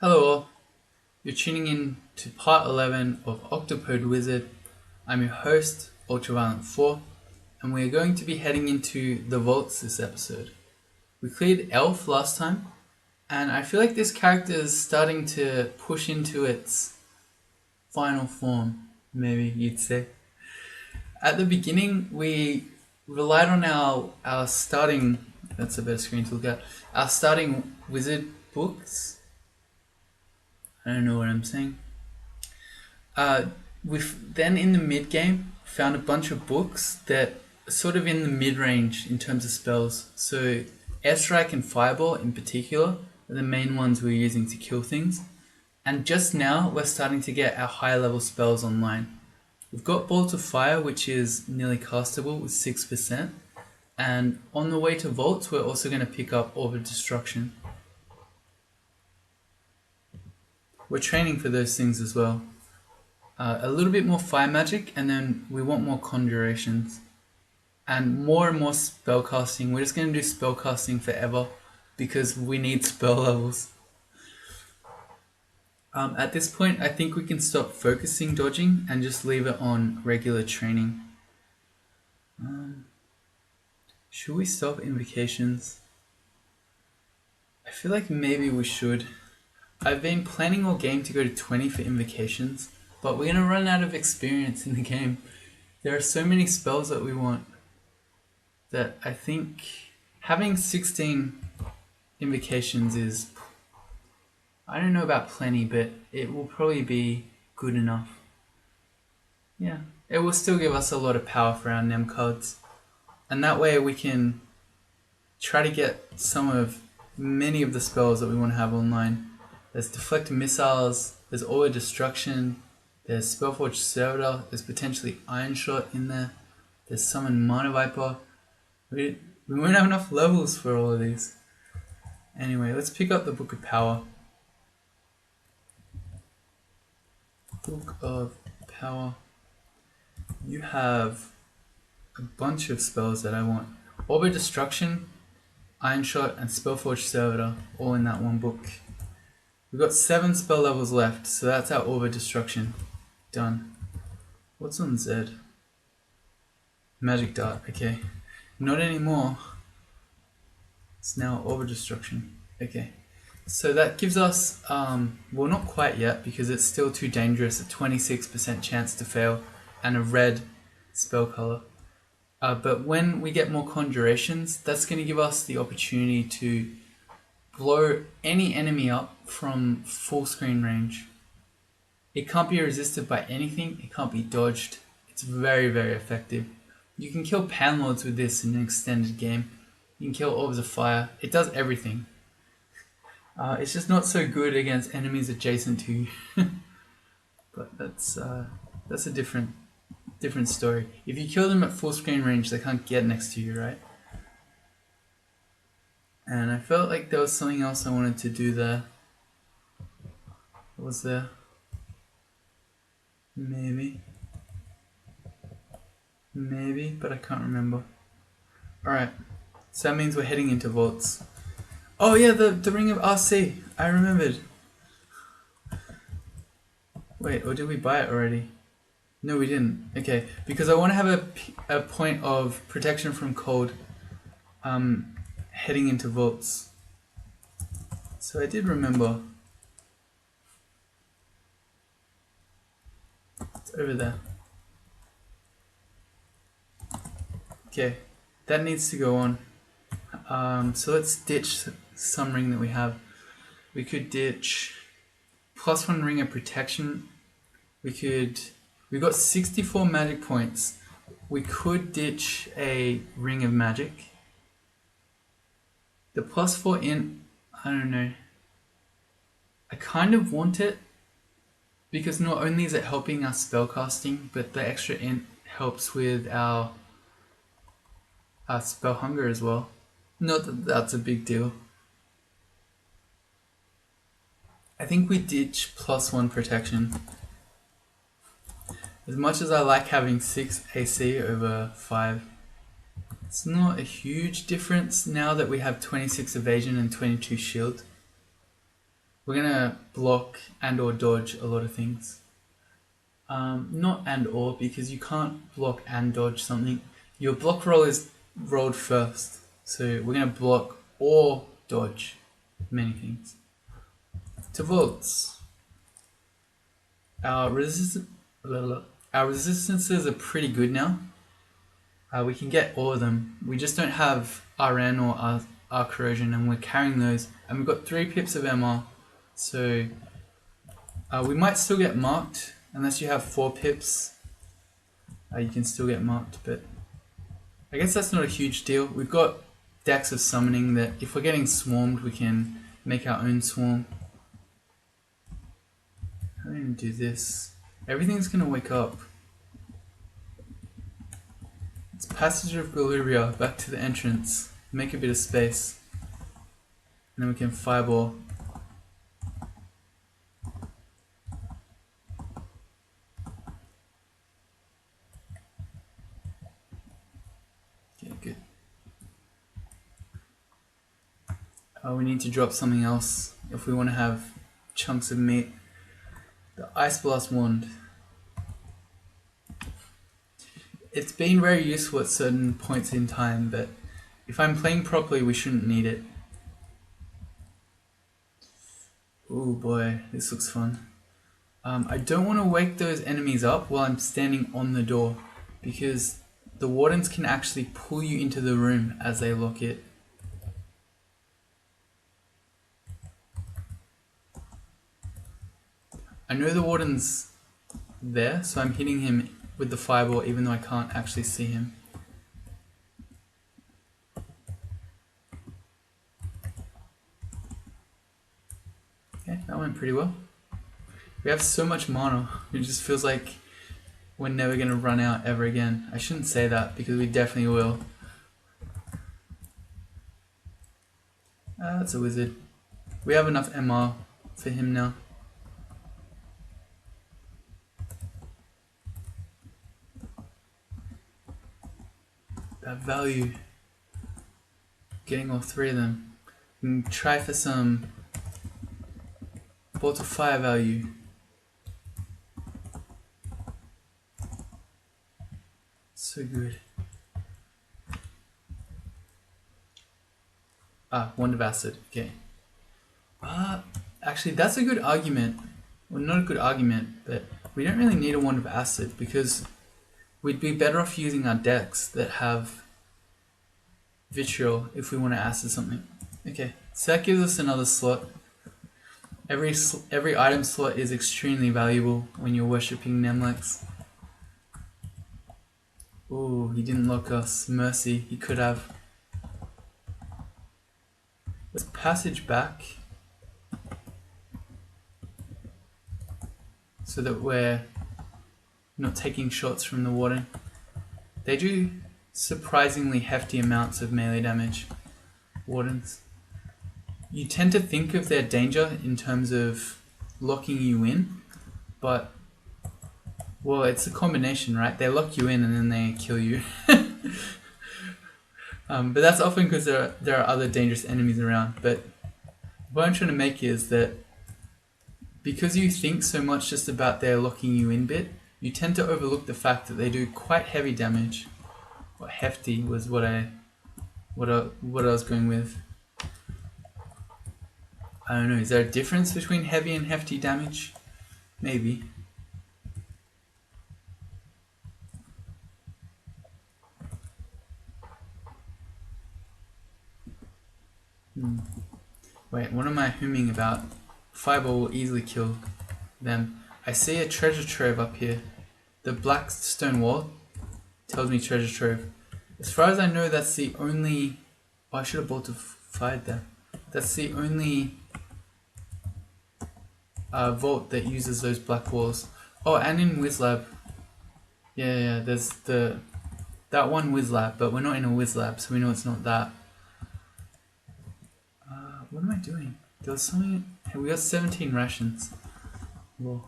Hello all, you're tuning in to part 11 of Octopode Wizard. I'm your host, Ultraviolent4, and we're going to be heading into the vaults this episode. We cleared Elf last time, and I feel like this character is starting to push into its final form, maybe you'd say. At the beginning, we relied on our starting, that's a better screen to look at, our starting wizard books. I don't know what I'm saying. We've then in the mid game found a bunch of books that are sort of in the mid range in terms of spells. So Airstrike and Fireball in particular are the main ones we're using to kill things. And just now we're starting to get our higher level spells online. We've got Bolt of Fire, which is nearly castable with 6%. And on the way to Vaults, we're also going to pick up Orb of Destruction. We're training for those things as well. A little bit more fire magic, and then we want more conjurations. And more spell casting. We're just going to do spell casting forever because we need spell levels. At this point, I think we can stop focusing dodging and just leave it on regular training. Should we stop invocations? I feel like maybe we should. I've been planning all game to go to 20 for invocations, but we're going to run out of experience in the game. There are so many spells that we want that I think having 16 invocations is, I don't know about plenty, but it will probably be good enough. Yeah, it will still give us a lot of power for our Nem cards. And that way we can try to get many of the spells that we want to have online. There's Deflect Missiles, there's Orb of Destruction, there's Spellforge Servitor, there's potentially Iron Shot in there, there's Summon Mana Viper. We won't have enough levels for all of these. Anyway, let's pick up the Book of Power. Book of Power. You have a bunch of spells that I want. Orb of Destruction, Iron Shot, and Spellforge Servitor, all in that one book. We've got 7 spell levels left, so that's our Orb of Destruction. Done. What's on Z? Magic Dart, okay. Not anymore. It's now Orb of Destruction. Okay. So that gives us, well, not quite yet because it's still too dangerous, a 26% chance to fail and a red spell color. But when we get more conjurations, that's going to give us the opportunity to blow any enemy up from full screen range. It can't be resisted by anything, it can't be dodged. It's very, very effective. You can kill Panlords with this in an extended game. You can kill Orbs of Fire. It does everything. It's just not so good against enemies adjacent to you. But that's a different story. If you kill them at full screen range, they can't get next to you, right? And I felt like there was something else I wanted to do there. What was there? Maybe, but I can't remember. Alright, so that means we're heading into vaults. Oh yeah, the Ring of RC. I remembered. Wait, or did we buy it already? No, we didn't. Okay, because I want to have a point of protection from cold heading into vaults. So I did remember. It's over there. Okay, that needs to go on. So let's ditch some ring that we have. We could ditch +1 ring of protection. We've got 64 magic points. We could ditch a ring of magic. The +4 int, I don't know. I kind of want it because not only is it helping us spellcasting, but the extra int helps with our spell hunger as well. Not that that's a big deal. I think we ditch +1 protection. As much as I like having 6 AC over 5, it's not a huge difference now that we have 26 evasion and 22 shield. we're gonna block and or dodge a lot of things. Not and or, because you can't block and dodge something. Your block roll is rolled first, so we're gonna block or dodge many things. To vaults, our resistances are pretty good now. We can get all of them. We just don't have RN or R corrosion, and we're carrying those. And we've got 3 pips of MR, so we might still get marked unless you have 4 pips. You can still get marked, but I guess that's not a huge deal. We've got decks of summoning that if we're getting swarmed, we can make our own swarm. How do we do this? Everything's gonna wake up. It's Passage of Galubria back to the entrance. Make a bit of space. And then we can fireball. Okay, good. We need to drop something else if we want to have chunks of meat. The Ice Blast Wand. It's been very useful at certain points in time, but if I'm playing properly, we shouldn't need it. Oh boy, this looks fun. I don't want to wake those enemies up while I'm standing on the door, because the wardens can actually pull you into the room as they lock it. I know the warden's there, so I'm hitting him with the fireball even though I can't actually see him. Okay, that went pretty well. We have so much mana, it just feels like we're never going to run out ever again. I shouldn't say that because we definitely will. That's a wizard. We have enough MR for him now. That value. Getting all 3 of them. We can try for some Bolt of Fire value. So good. Wand of Acid. Okay. Actually, that's a good argument. Well, not a good argument, but we don't really need a Wand of Acid because we'd be better off using our decks that have Vitriol if we want to acid something. Okay, so that gives us another slot. Every item slot is extremely valuable when you're worshipping Nemelex. Ooh, he didn't lock us. Mercy, he could have. Let's passage back so that we're not taking shots from the warden. They do surprisingly hefty amounts of melee damage, wardens. You tend to think of their danger in terms of locking you in, but well, it's a combination, right? They lock you in and then they kill you. But that's often because there are other dangerous enemies around. But what I'm trying to make is that because you think so much just about their locking you in bit, you tend to overlook the fact that they do quite heavy damage. Or hefty was what I was going with. I don't know, is there a difference between heavy and hefty damage? Maybe. Wait, what am I humming about? Fireball will easily kill them. I see a treasure trove up here. The black stone wall tells me treasure trove. As far as I know, that's the only... Oh, I should have bolted fired there. That's the only vault that uses those black walls. Oh, and in WizLab. Yeah, there's that one WizLab, but we're not in a WizLab, so we know it's not that. What am I doing? There was something... Hey, we got 17 rations. Whoa.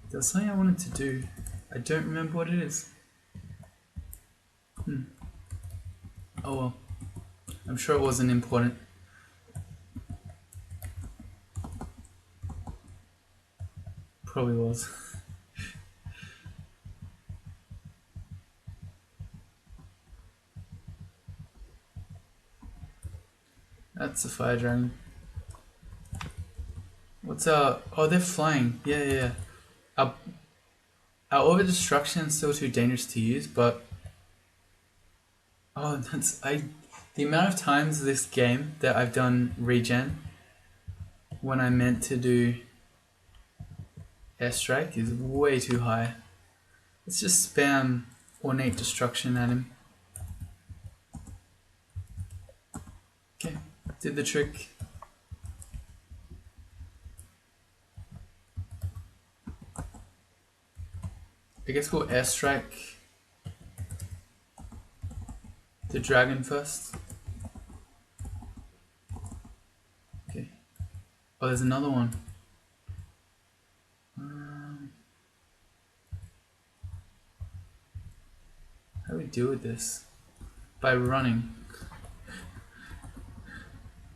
There was something I wanted to do. I don't remember what it is. Oh well. I'm sure it wasn't important. Probably was. That's a fire dragon. What's our... Oh, they're flying. Yeah, yeah, yeah. Our over destruction is still too dangerous to use, but... Oh, the amount of times this game that I've done regen when I meant to do airstrike is way too high. Let's just spam ornate destruction at him. Okay, did the trick. I guess we'll airstrike the dragon first. Okay. Oh, there's another one. How do we deal with this? By running.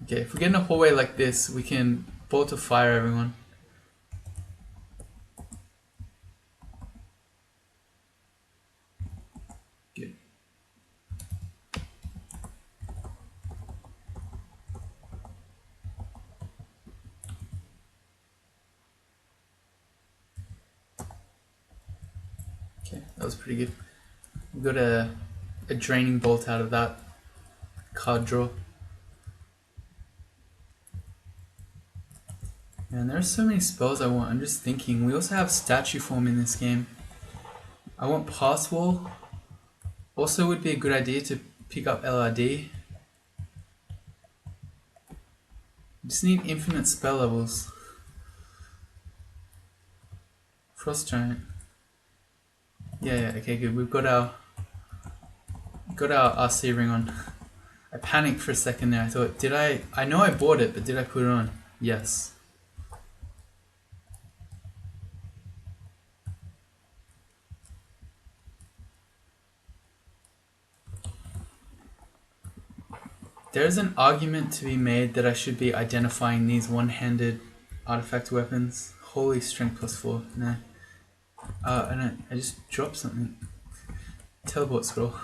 Okay, if we get in a hallway like this, we can bolt to fire everyone. Good. Okay, that was pretty good. We got a draining bolt out of that card draw. Man, there are so many spells I want. I'm just thinking. We also have statue form in this game. I want pass wall. Also would be a good idea to pick up LRD. Just need infinite spell levels. Frost Giant. Yeah, okay, good. We've got our RC ring on. I panicked for a second there. I thought, I know I bought it, but did I put it on? Yes. There's an argument to be made that I should be identifying these one-handed artifact weapons. Holy strength +4. No. I just dropped something. Teleport scroll.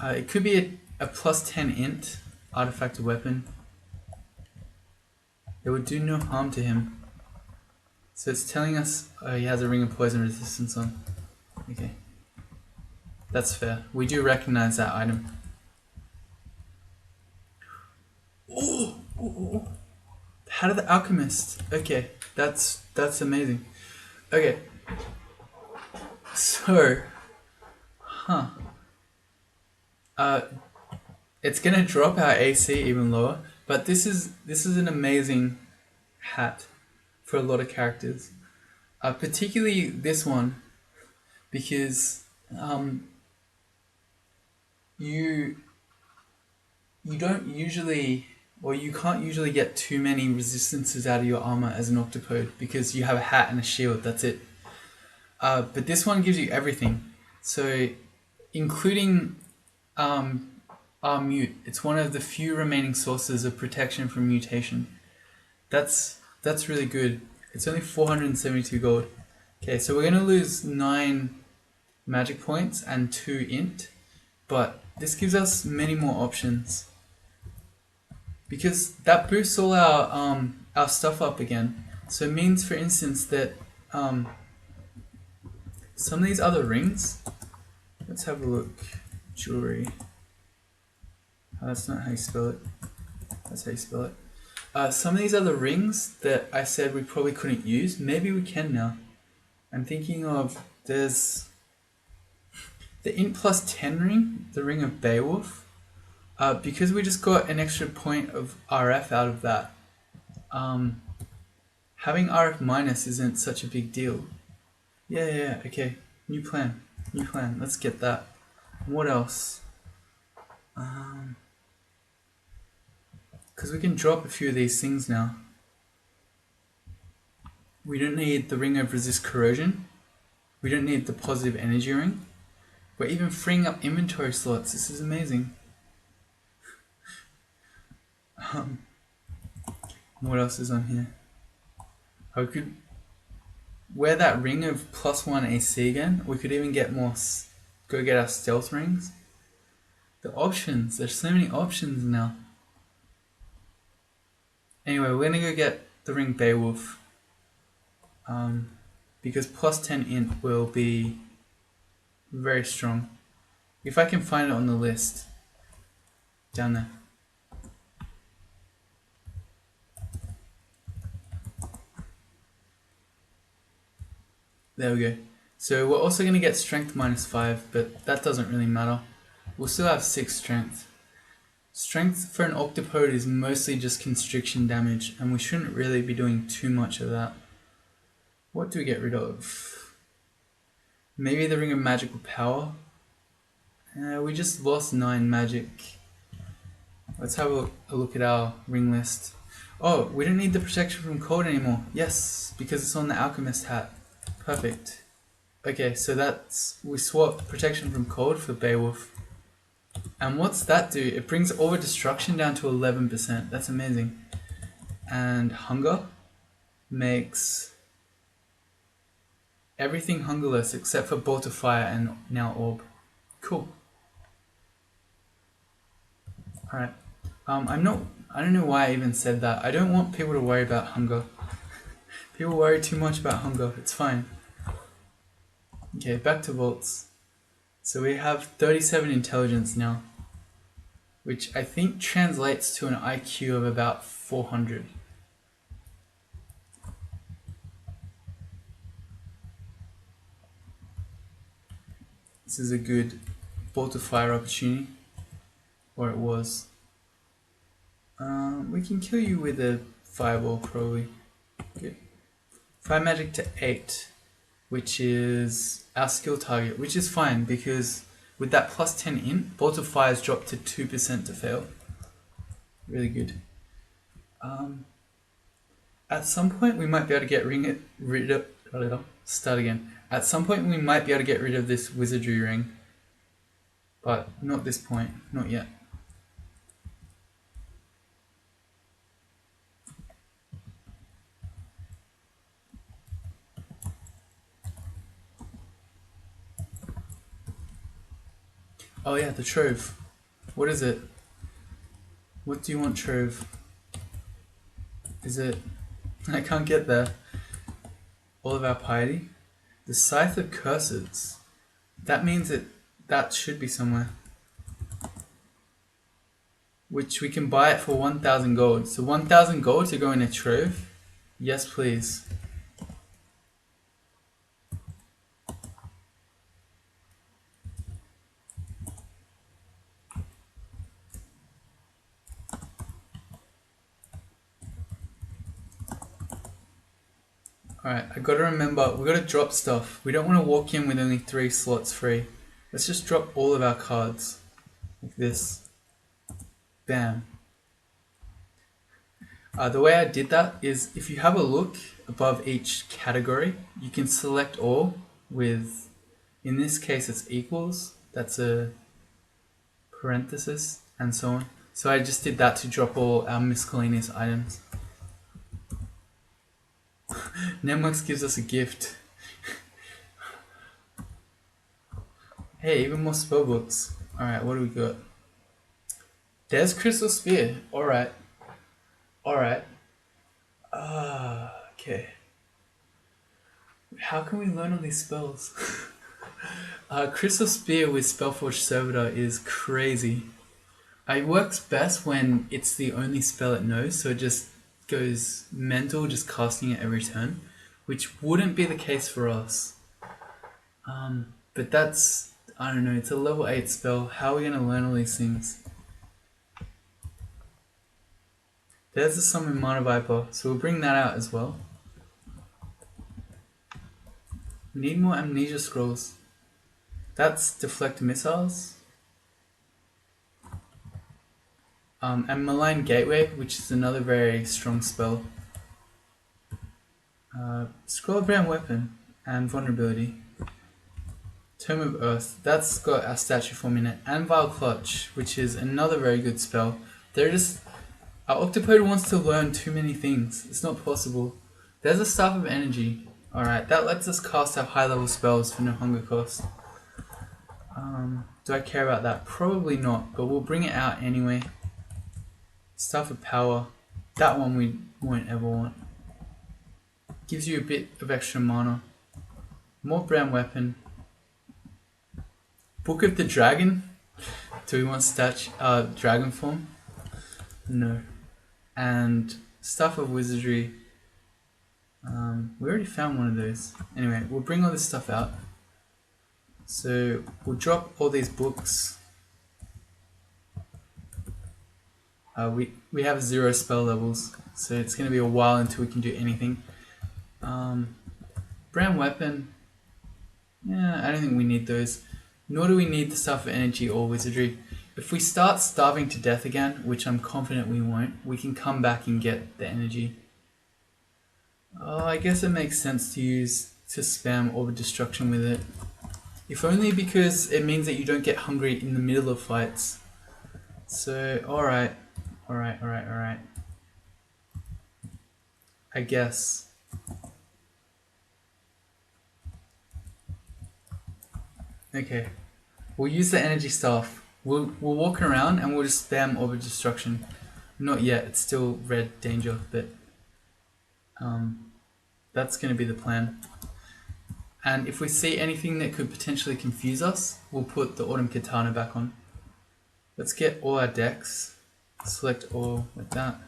It could be a +10 int artifact weapon. It would do no harm to him. So it's telling us he has a ring of poison resistance on. Okay. That's fair. We do recognize that item. Oh! How did the alchemist? Okay, that's amazing. Okay. So, it's gonna drop our AC even lower, but this is an amazing hat for a lot of characters. Particularly this one, because you don't usually, or you can't usually get too many resistances out of your armor as an Octopode because you have a hat and a shield, that's it. But this one gives you everything. So, including mute, it's one of the few remaining sources of protection from mutation. That's really good. It's only 472 gold. Okay, so we're gonna lose 9 magic points and 2 int, but this gives us many more options. Because that boosts all our stuff up again. So it means, for instance, that some of these other rings, let's have a look. Jewelry. Oh, that's not how you spell it. That's how you spell it. Some of these other rings that I said we probably couldn't use, maybe we can now. I'm thinking of, there's the int +10 ring, the ring of Beowulf. Because we just got an extra point of RF out of that, having RF minus isn't such a big deal. Yeah, okay. New plan. Let's get that. What else? Because we can drop a few of these things now. We don't need the ring of resist corrosion. We don't need the positive energy ring. We're even freeing up inventory slots. This is amazing. What else is on here? I could wear that ring of +1 AC again. We could even get more, go get our stealth rings. The options, there's so many options now. Anyway, we're gonna go get the ring Beowulf. Because +10 int will be very strong. If I can find it on the list. Down there. There we go. So we're also going to get strength -5, but that doesn't really matter. We'll still have 6 strength. Strength for an Octopode is mostly just constriction damage, and we shouldn't really be doing too much of that. What do we get rid of? Maybe the Ring of Magical Power? We just lost 9 magic. Let's have a look at our ring list. Oh, we don't need the protection from cold anymore. Yes, because it's on the alchemist hat. Perfect. Okay, so we swap protection from cold for Beowulf. And what's that do? It brings all the destruction down to 11%. That's amazing. And hunger makes everything hungerless except for Bolt of Fire and now Orb. Cool. Alright. I don't know why I even said that. I don't want people to worry about hunger. People worry too much about hunger. It's fine. Okay, back to vaults. So we have 37 intelligence now, which I think translates to an IQ of about 400. This is a good Bolt of Fire opportunity, or it was. We can kill you with a Fireball probably. Good. Fire Magic to 8. Which is our skill target, which is fine because with that +10 int, Bolt of Fire is dropped to 2% to fail. Really good. At some point we might be able to get rid of. Start again. At some point we might be able to get rid of this wizardry ring, but not this point, not yet. Oh yeah, the trove. What is it? What do you want, trove? Is it... I can't get there. All of our piety? The Scythe of Curses. That means that should be somewhere. Which we can buy it for 1,000 gold. So 1,000 gold to go in a trove? Yes, please. Alright, I gotta remember, we gotta drop stuff. We don't want to walk in with only 3 slots free. Let's just drop all of our cards. Like this. Bam. The way I did that is if you have a look above each category, you can select all with, in this case it's equals, that's a parenthesis, and so on. So I just did that to drop all our miscellaneous items. Nemelex gives us a gift. Hey, even more spellbooks. Alright, what do we got? There's Crystal Spear. Alright. Alright. Okay. How can we learn all these spells? Crystal Spear with Spellforge Servitor is crazy. It works best when it's the only spell it knows, so it just goes mental just casting it every turn, which wouldn't be the case for us. But that's, I don't know, it's a level 8 spell. How are we going to learn all these things? There's the Summon Mana Viper, so we'll bring that out as well. We need more Amnesia Scrolls. That's Deflect Missiles. And Malign Gateway, which is another very strong spell. Scroll Brand Weapon and Vulnerability. Tome of Earth, that's got our statue form in it. And Vile Clutch, which is another very good spell. Our Octopode wants to learn too many things. It's not possible. There's a Staff of Energy. Alright, that lets us cast our high level spells for no hunger cost. Do I care about that? Probably not, but we'll bring it out anyway. Staff of Power. That one we won't ever want. Gives you a bit of extra mana. More brand weapon. Book of the Dragon. Do we want dragon form? No. And Staff of Wizardry. We already found one of those. Anyway, we'll bring all this stuff out. So we'll drop all these books. We have 0 spell levels, so it's going to be a while until we can do anything. Brand weapon. Yeah, I don't think we need those. Nor do we need the Staff of Energy or Wizardry. If we start starving to death again, which I'm confident we won't, we can come back and get the energy. Oh, I guess it makes sense to spam Orb of Destruction with it. If only because it means that you don't get hungry in the middle of fights. So, alright. I guess. Okay. We'll use the energy staff. We'll walk around and we'll just spam Orb of Destruction. Not yet, it's still red danger, but that's going to be the plan. And if we see anything that could potentially confuse us, we'll put the Autumn Katana back on. Let's get all our decks. Select all like that.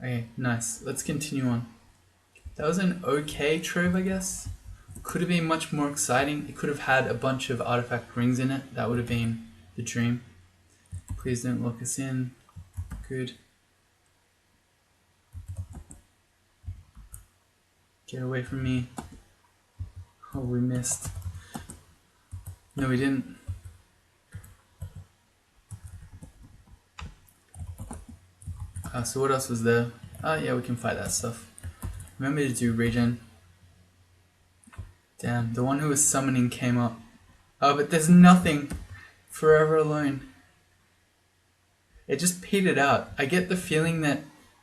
Okay, nice. Let's continue on. That was an okay trove, I guess. Could have been much more exciting. It could have had a bunch of artifact rings in it. That would have been the dream. Please don't lock us in. Good. Get away from me. Oh, we missed. No, we didn't. So what else was there? Yeah, we can fight that stuff. Remember to do regen. Damn, the one who was summoning came up. Oh, but there's nothing. Forever Alone. It just petered out. I get the feeling that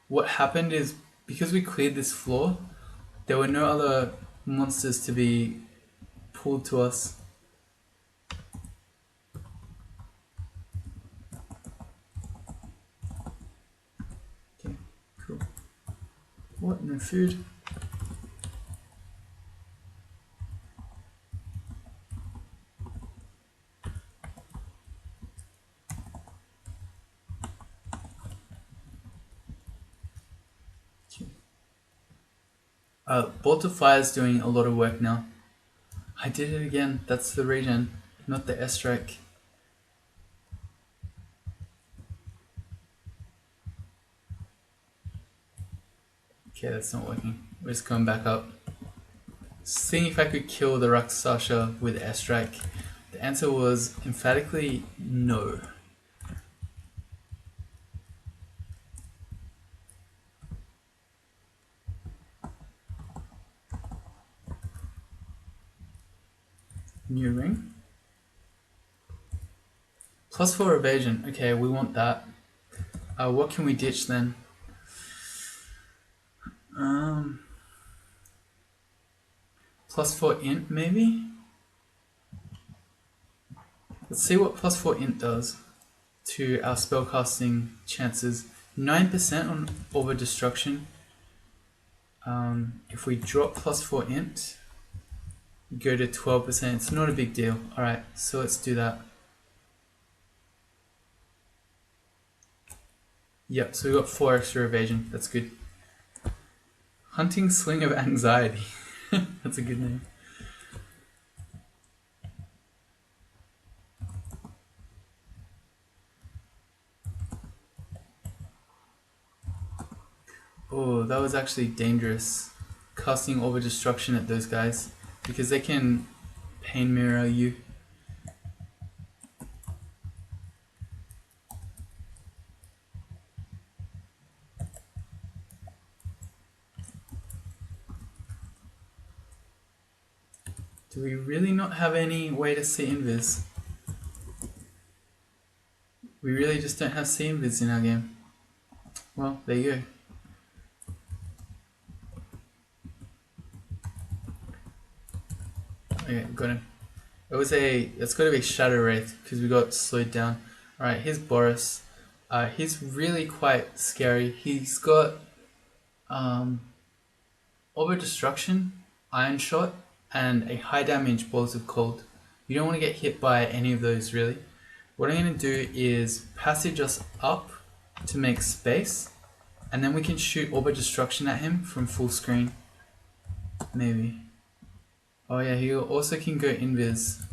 what happened is because we cleared this floor, there were no other monsters to be pulled to us. Okay, cool. What? No food? Bolt of Fire is doing a lot of work now. I did it again. That's the regen, not the S-Strike. Okay, that's not working. We're just going back up. Seeing if I could kill the Rakshasa with S-Strike. The answer was emphatically no. New ring. +4 evasion. Okay, we want that. What can we ditch then? +4 int maybe? Let's see what +4 int does to our spellcasting chances. 9% on Orb of Destruction. If we drop +4 int, go to 12%. It's not a big deal. Alright, so let's do that. Yep, so we got 4 extra evasion. That's good. Hunting Sling of Anxiety. That's a good name. Oh, that was actually dangerous. Casting Orb of Destruction at those guys, because they can pain mirror you. Do we really not have any way to see invis? We really just don't have see invis in our game. Well, there you go. Okay, got him. It's got to be Shadow Wraith because we got slowed down. Alright, here's Boris. He's really quite scary. He's got Orb Destruction, Iron Shot, and a high damage Balls of Cold. You don't want to get hit by any of those really. What I'm going to do is passage us up to make space, and then we can shoot Orb Destruction at him from full screen. Maybe. Oh yeah, he also can go invis.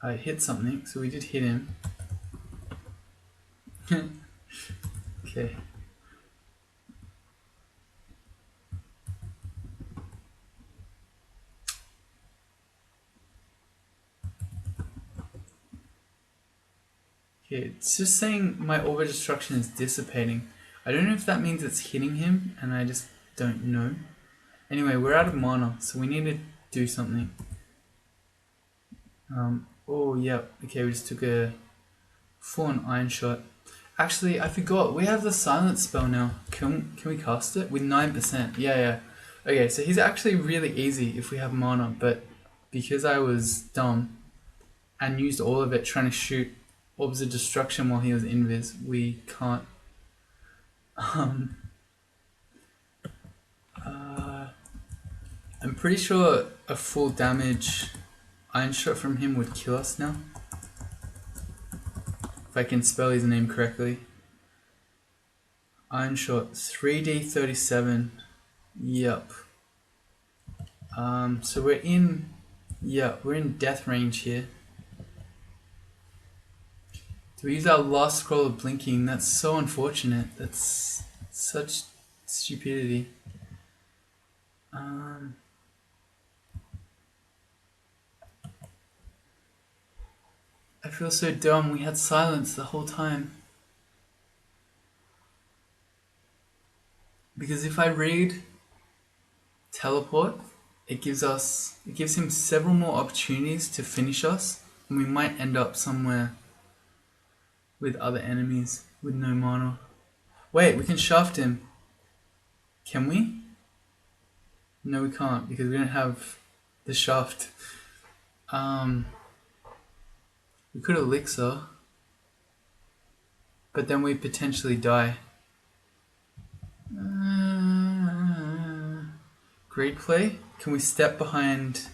I hit something, so we did hit him. Okay. Okay, it's just saying my Orb Destruction is dissipating. I don't know if that means it's hitting him, and I just don't know. Anyway, we're out of mana, so we need to do something. Oh yeah, okay, we just took a full-on Iron Shot. Actually, I forgot, we have the Silence spell now. Can we cast it? With 9%, yeah. Okay, so he's actually really easy if we have mana, but because I was dumb and used all of it trying to shoot Orbs of Destruction while he was invis, we can't. I'm pretty sure a full damage Iron Shot from him would kill us now. If I can spell his name correctly. Iron Shot, 3d37. Yep. So we're in death range here. Do we use our last scroll of blinking? That's so unfortunate. That's such stupidity. I feel so dumb. We had silence the whole time. Because if I read teleport, it gives him several more opportunities to finish us, and we might end up somewhere with other enemies with no mana. Wait, we can shaft him. Can we? No, we can't because we don't have the shaft. We could elixir, but then we potentially die. Great play. Can we step behind?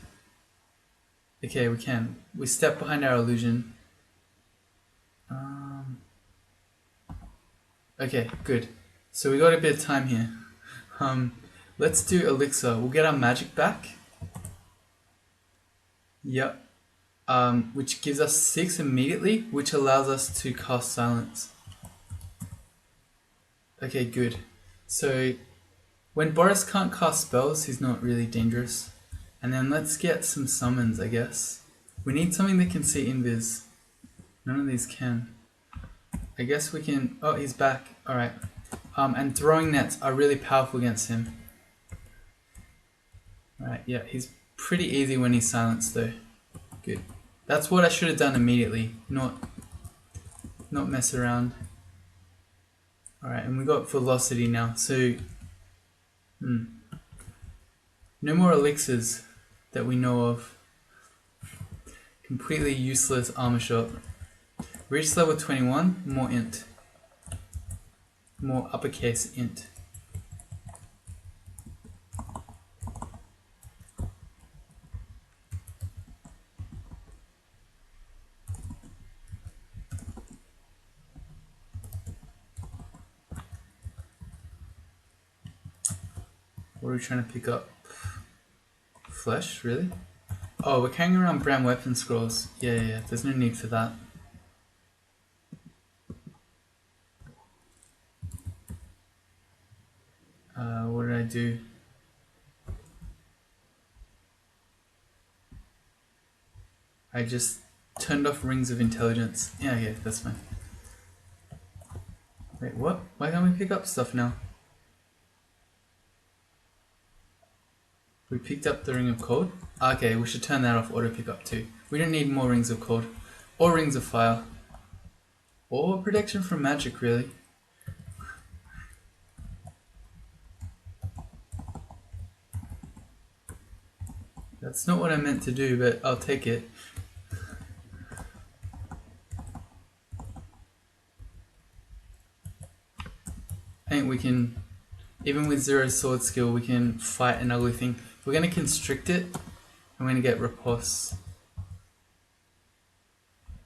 Okay, we can. We step behind our illusion. Okay, good. So we got a bit of time here. Let's do elixir. We'll get our magic back. Yep. Which gives us 6 immediately, which allows us to cast silence. Okay, good. So when Boris can't cast spells, he's not really dangerous. And then let's get some summons, I guess. We need something that can see invis. None of these can. I guess we can. Oh, he's back. Alright. And throwing nets are really powerful against him. Alright, yeah, he's pretty easy when he's silenced though. Good. That's what I should have done immediately, not mess around. Alright, and we got velocity now, so no more elixirs that we know of. Completely useless armor shot. Reach level 21, more int. More uppercase int. What are we trying to pick up? Flesh, really? Oh, we're carrying around brown weapon scrolls. Yeah, there's no need for that. What did I do? I just turned off Rings of Intelligence. Yeah, that's fine. Wait, what? Why can't we pick up stuff now? We picked up the Ring of Cold. Okay, we should turn that off auto pickup too. We don't need more Rings of Cold. Or Rings of Fire. Or protection from magic, really. That's not what I meant to do, but I'll take it. I think we can, even with 0 sword skill, we can fight an ugly thing. We're going to constrict it. I'm going to get riposte.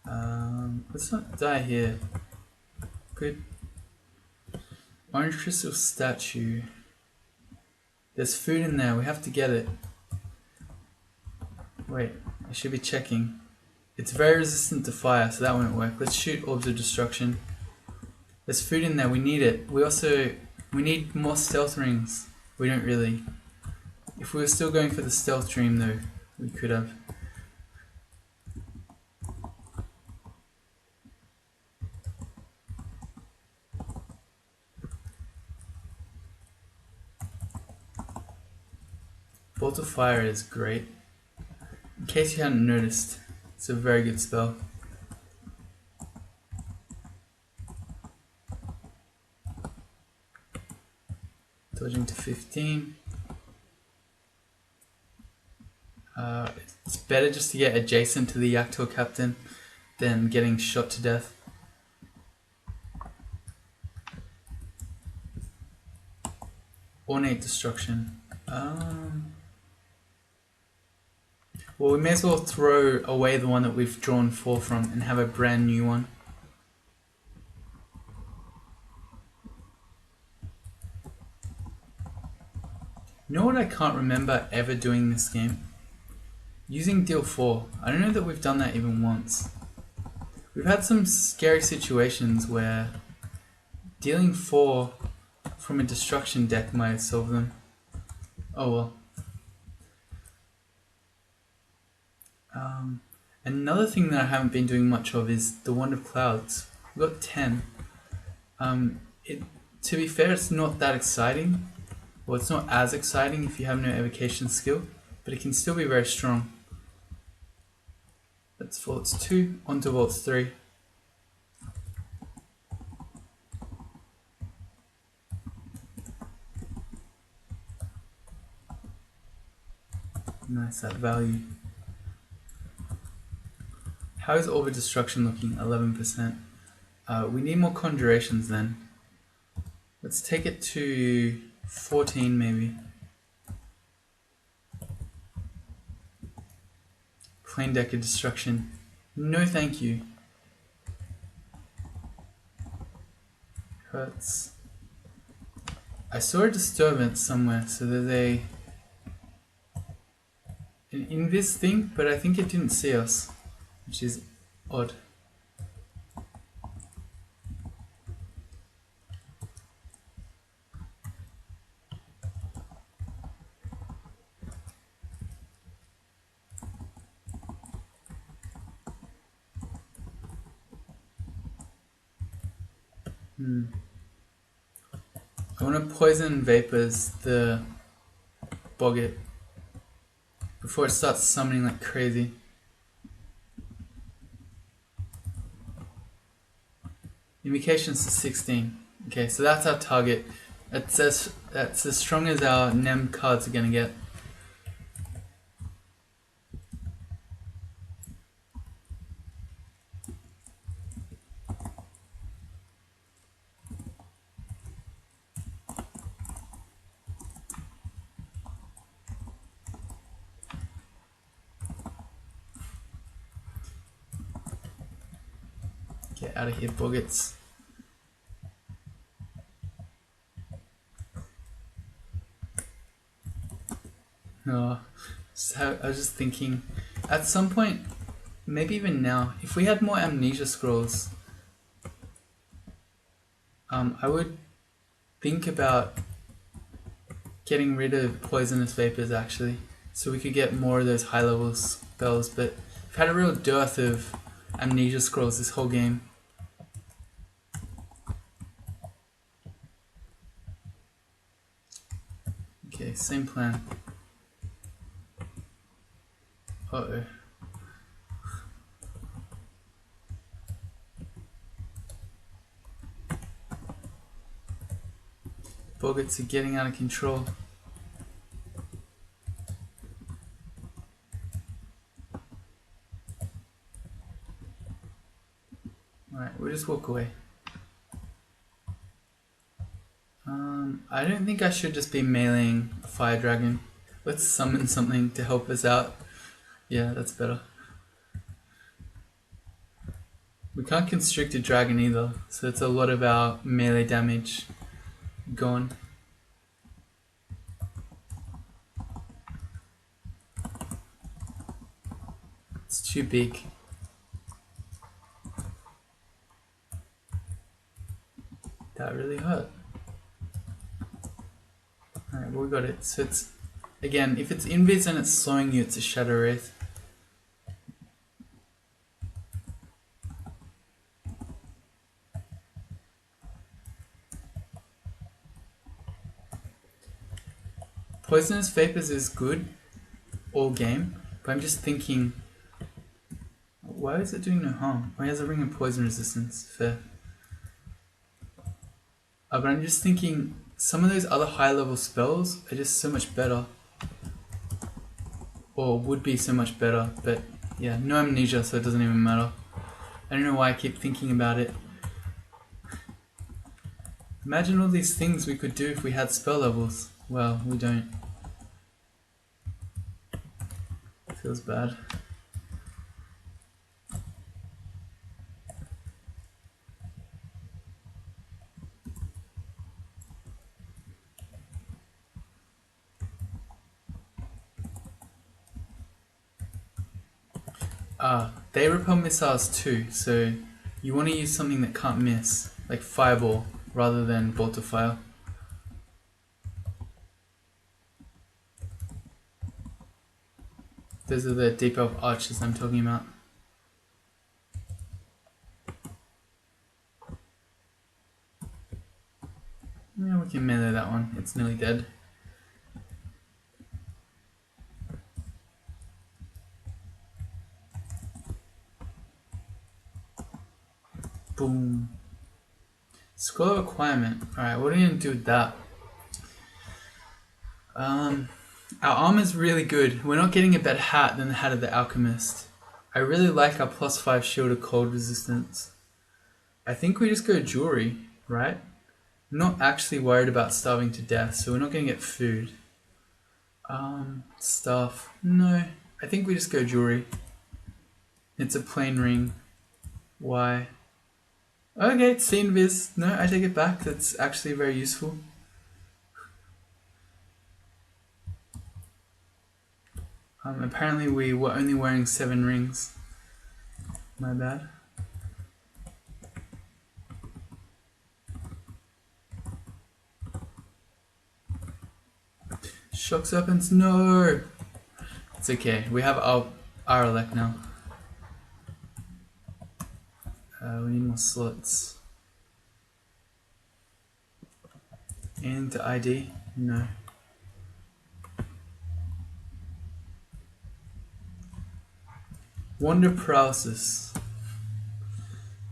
Let's not die here. Good. Orange crystal statue. There's food in there. We have to get it. Wait, I should be checking. It's very resistant to fire, so that won't work. Let's shoot orbs of destruction. There's food in there. We need it. We need more stealth rings. We don't really. If we were still going for the stealth dream though, we could have. Bolt of Fire is great. In case you hadn't noticed, it's a very good spell. Dodging to 15. It's better just to get adjacent to the Yaktor captain than getting shot to death. Ornate Destruction. Well, we may as well throw away the one that we've drawn 4 from and have a brand new one. You know what I can't remember ever doing this game? Using deal 4. I don't know that we've done that even once. We've had some scary situations where dealing 4 from a destruction deck might solve them. Oh well. Another thing that I haven't been doing much of is the Wand of Clouds. We've got 10. To be fair, it's not that exciting. Well, it's not as exciting if you have no evocation skill, but it can still be very strong. That's Vaults 2, on to Vaults 3. Nice, that value. How is Orb of Destruction looking? 11%. We need more conjurations then. Let's take it to 14 maybe. Plain Deck of Destruction. No thank you. Hurts. I saw a disturbance somewhere, so there's an invis thing, but I think it didn't see us, which is odd. I want to poison vapors the Boggart before it starts summoning like crazy. Invocations to 16. Okay, so that's our target. That's as strong as our Nem cards are gonna get. Get out of here, Boggarts. Oh, I was just thinking, at some point, maybe even now, if we had more amnesia scrolls, I would think about getting rid of poisonous vapors actually, so we could get more of those high level spells, but we've had a real dearth of amnesia scrolls this whole game. Okay, same plan. Uh-oh. Boggarts are getting out of control. we'll just walk away. I don't think I should just be meleeing a fire dragon. Let's summon something to help us out. Yeah, that's better. We can't constrict a dragon either, so it's a lot of our melee damage gone. It's too big. That really hurt. Alright, well, we got it. So it's, again, if it's invis and it's slowing you, it's a Shadow Wraith. Poisonous Vapors is good all game, but I'm just thinking, why is it doing no harm? Oh, he has a ring of poison resistance. Fair. But I'm just thinking, some of those other high level spells are just so much better. Or would be so much better, but yeah, no amnesia, so it doesn't even matter. I don't know why I keep thinking about it. Imagine all these things we could do if we had spell levels. Well, we don't. Feels bad. They repel missiles too, so you want to use something that can't miss, like Fireball, rather than Bolt of Fire. Those are the deep elf archers I'm talking about. Yeah, we can melee that one, it's nearly dead. Boom. Scroll requirement. Alright, what are we going to do with that? Our armor's really good. We're not getting a better hat than the hat of the alchemist. I really like our +5 shield of cold resistance. I think we just go jewelry, right? I'm not actually worried about starving to death, so we're not going to get food. Stuff. No, I think we just go jewelry. It's a plain ring. Why? Okay, it's invis. No, I take it back. That's actually very useful. Apparently we were only wearing 7 rings. My bad. Shocks weapons, no! It's okay, we have our elect now. We need more slots. And to ID? No. Wonder paralysis.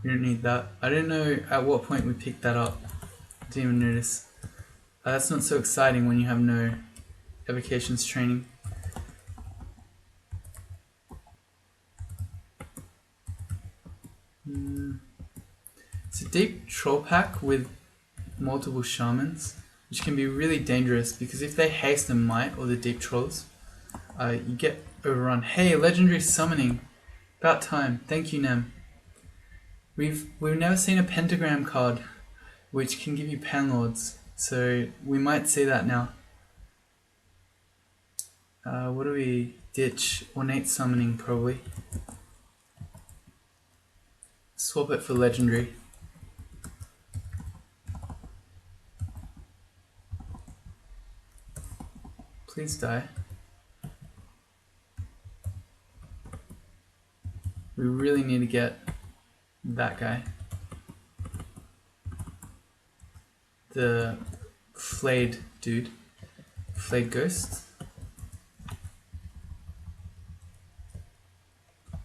We don't need that. I don't know at what point we picked that up. Didn't even notice. That's not so exciting when you have no evocations training. It's a deep troll pack with multiple shamans, which can be really dangerous because if they haste and might, or the deep trolls, you get overrun. Hey, legendary summoning. About time. Thank you, Nem. We've never seen a pentagram card which can give you panlords, so we might see that now. What do we ditch? Ornate summoning, probably. Swap it for legendary. Please die. We really need to get that guy. The flayed dude. Flayed ghost.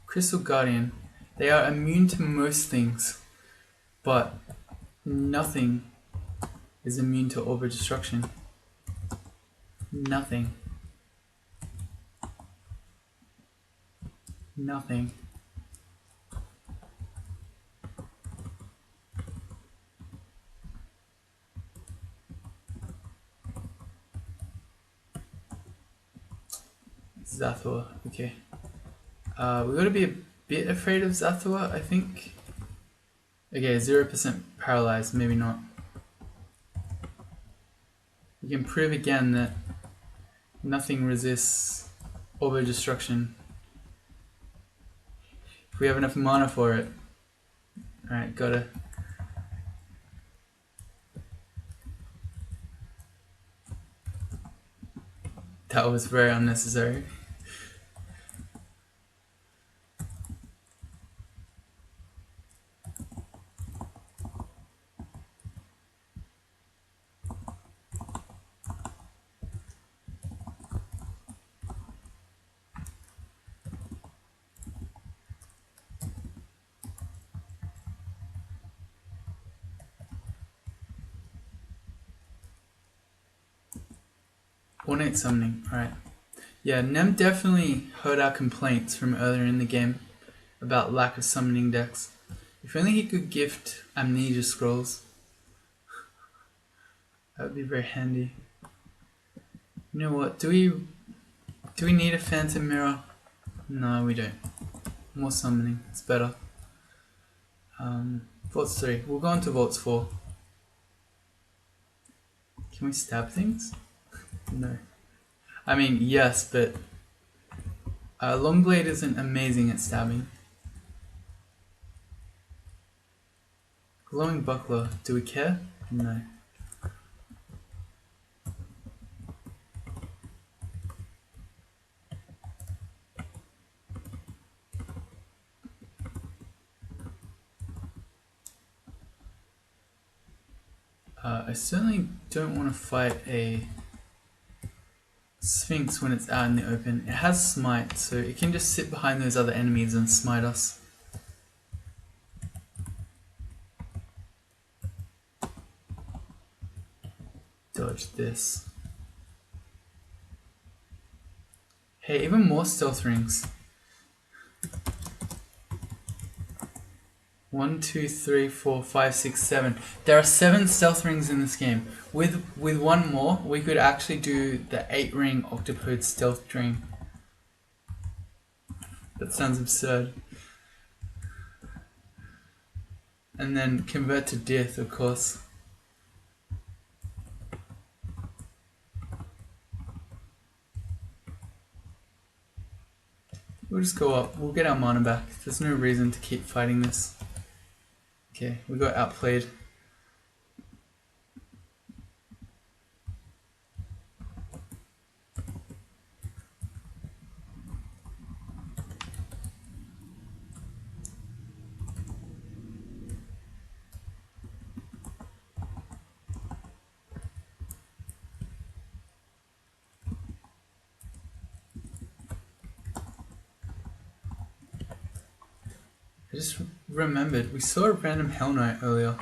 Crystal Guardian. They are immune to most things, but nothing is immune to orb of destruction. Nothing. Nothing. Zathor, okay. We gotta be a bit afraid of Zathor, I think. Okay, 0% paralyzed, maybe not. We can prove again that nothing resists orbital destruction. If we have enough mana for it. Alright, gotta. That was very unnecessary. Ornate summoning, alright. Yeah, Nem definitely heard our complaints from earlier in the game about lack of summoning decks. If only he could gift amnesia scrolls. That would be very handy. You know what, do we need a phantom mirror? No, we don't. More summoning, it's better. Vaults 3, we'll go on to Vaults 4. Can we stab things? No. I mean, yes, but Longblade isn't amazing at stabbing. Glowing Buckler, do we care? No. I certainly don't want to fight a Sphinx when it's out in the open. It has smite, so it can just sit behind those other enemies and smite us. Dodge this. Hey, even more stealth rings. 1, 2, 3, 4, 5, 6, 7. There are 7 stealth rings in this game. With one more, we could actually do the 8-ring Octopode stealth ring. That sounds absurd. And then convert to death, of course. We'll just go up. We'll get our mana back. There's no reason to keep fighting this. Okay, we got outplayed. I just remembered, we saw a random Hell Knight earlier.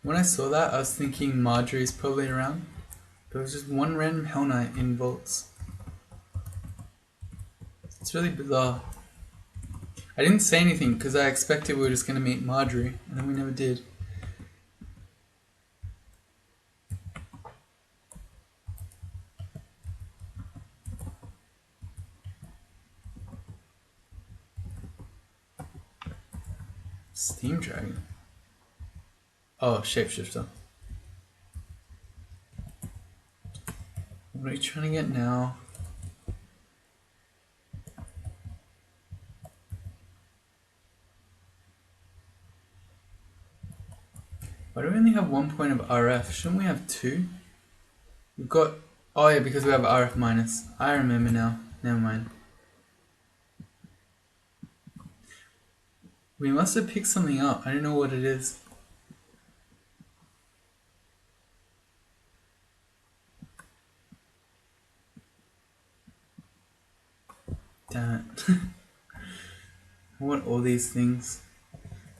When I saw that, I was thinking Marjorie's probably around. There was just one random Hell Knight in Vaults. It's really bizarre. I didn't say anything because I expected we were just going to meet Marjorie, and then we never did. Steam Dragon? Oh, Shapeshifter. What are you trying to get now? Why do we only have 1 point of RF? Shouldn't we have 2? We've got... Oh yeah, because we have RF minus. I remember now. Never mind. We must have picked something up. I don't know what it is. Damn it. I want all these things.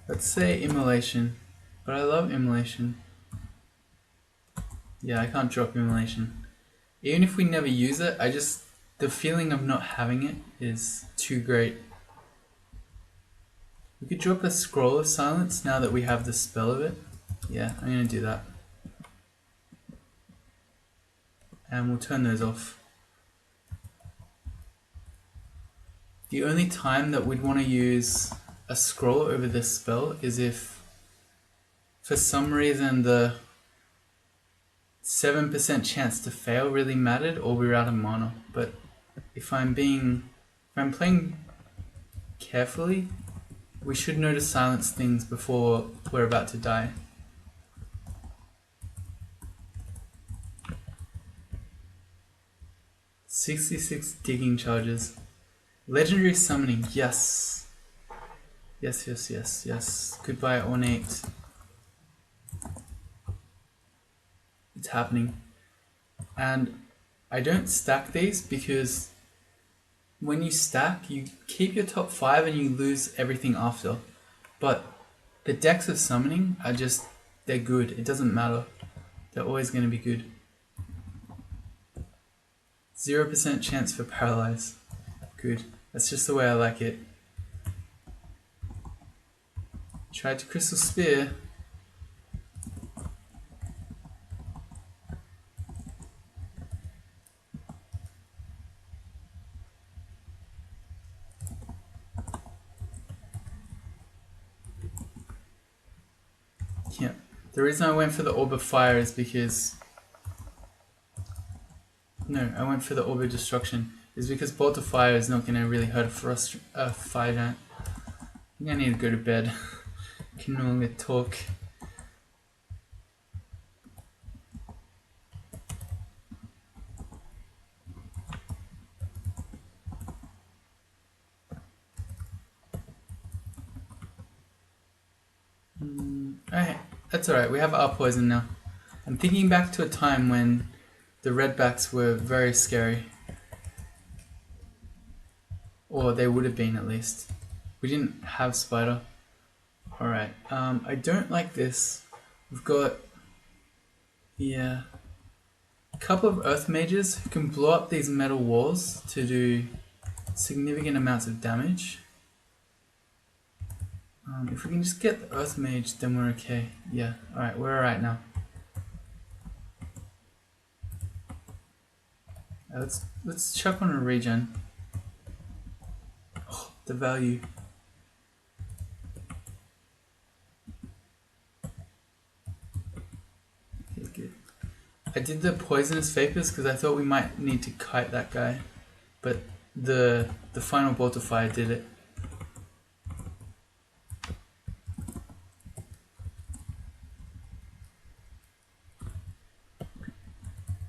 Let's say immolation. But I love immolation. Yeah, I can't drop immolation. Even if we never use it, the feeling of not having it is too great. We could drop a Scroll of Silence now that we have the spell of it. Yeah, I'm gonna do that. And we'll turn those off. The only time that we'd want to use a scroll over this spell is if for some reason the 7% chance to fail really mattered or we were out of mana. But if I'm playing carefully, we should know to silence things before we're about to die. "66 digging charges. Legendary summoning, yes. Yes. Goodbye, ornate. It's happening. And I don't stack these because when you stack, you keep your top 5 and you lose everything after. But the decks of summoning are just, they're good. It doesn't matter. They're always going to be good. 0% chance for paralyze. Good. That's just the way I like it. Tried to Crystal Spear. Yeah. The reason I went for the Orb of Fire is because... No, I went for the Orb of Destruction. Is because Bolt of Fire is not going to really hurt a fire giant. I think I need to go to bed. Can no longer talk. Alright, that's alright. We have our poison now. I'm thinking back to a time when the redbacks were very scary. Or they would have been at least. We didn't have spider. Alright, I don't like this. We've got... Yeah... a couple of earth mages who can blow up these metal walls to do significant amounts of damage. If we can just get the earth mage, then we're okay. Yeah, alright, we're alright now. Let's chuck on a regen. Oh, the value. Okay, good. I did the poisonous vapors because I thought we might need to kite that guy, but the final bolt of fire did it.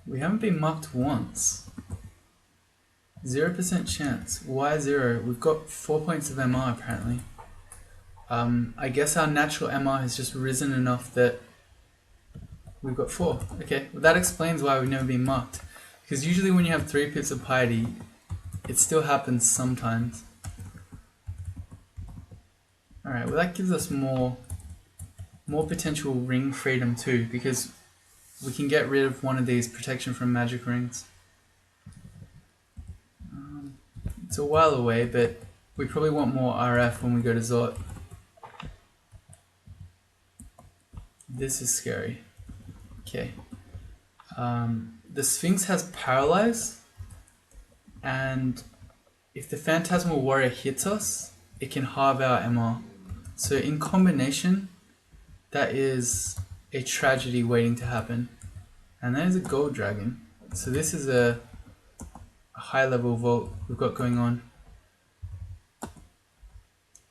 We haven't been marked once. 0% chance. Why 0? We've got 4 points of MR apparently. I guess our natural MR has just risen enough that we've got 4. Okay, well that explains why we've never been marked. Because usually when you have 3 pips of piety, it still happens sometimes. Alright, well that gives us more potential ring freedom too, because we can get rid of one of these protection from magic rings. It's a while away, but we probably want more RF when we go to Zot. This is scary. Okay. The Sphinx has Paralyze, and if the Phantasmal Warrior hits us, it can halve our MR. So in combination, that is a tragedy waiting to happen. And that is a gold dragon. So this is a high level vault we've got going on.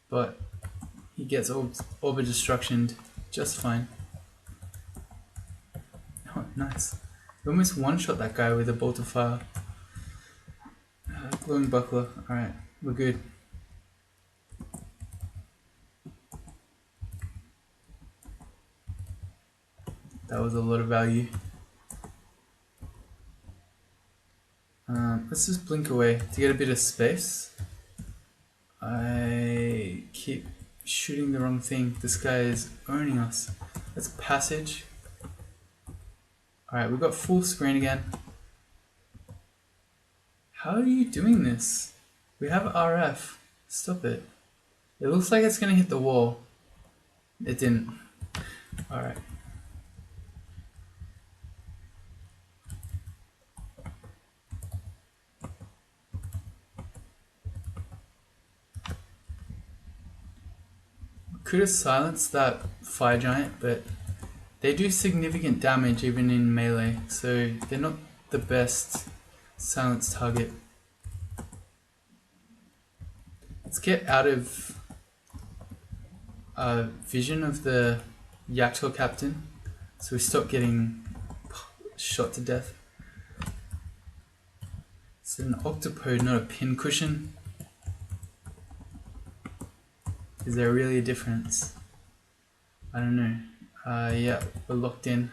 But he gets Orb of Destruction just fine. Oh, nice. We almost one-shot that guy with a bolt of fire. Glowing buckler. Alright, we're good. That was a lot of value. Let's just blink away to get a bit of space. I keep shooting the wrong thing. This guy is owning us. That's passage. Alright, we've got full screen again. How are you doing this? We have RF. Stop it. It looks like it's gonna hit the wall. It didn't. Alright. could have silenced that fire giant, but they do significant damage even in melee, so they're not the best silence target. Let's get out of vision of the Yaktor captain, so we stop getting shot to death. It's an Octopode, not a pincushion. Is there really a difference? I don't know. Yeah, we're locked in.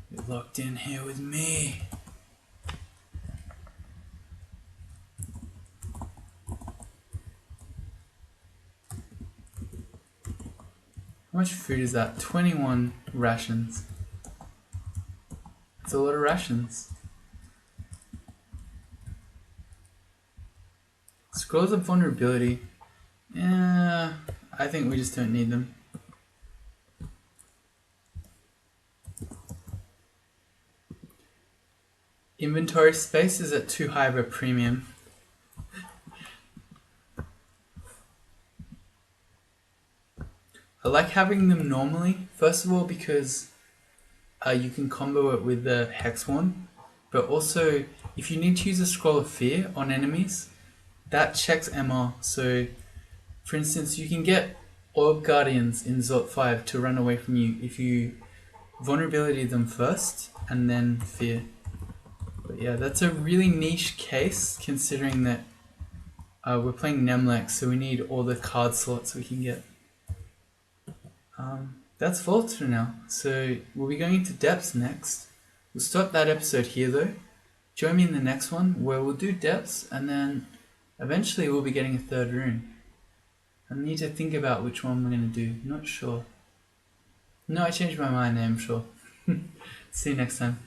You're locked in here with me. How much food is that? 21 rations. That's a lot of rations. Scrolls of vulnerability. Yeah, I think we just don't need them. Inventory space is at too high of a premium. I like having them normally, first of all because you can combo it with the Hex one, but also if you need to use a Scroll of Fear on enemies, that checks MR. So for instance, you can get Orb Guardians in Zot 5 to run away from you if you vulnerability them first and then Fear. But yeah, that's a really niche case considering that we're playing Nemelex, so we need all the card slots we can get. That's Vaults for now, so we'll be going into Depths next. We'll stop that episode here though. Join me in the next one where we'll do Depths and then eventually we'll be getting a third rune. I need to think about which one we're going to do, not sure. No, I changed my mind, I'm sure. See you next time.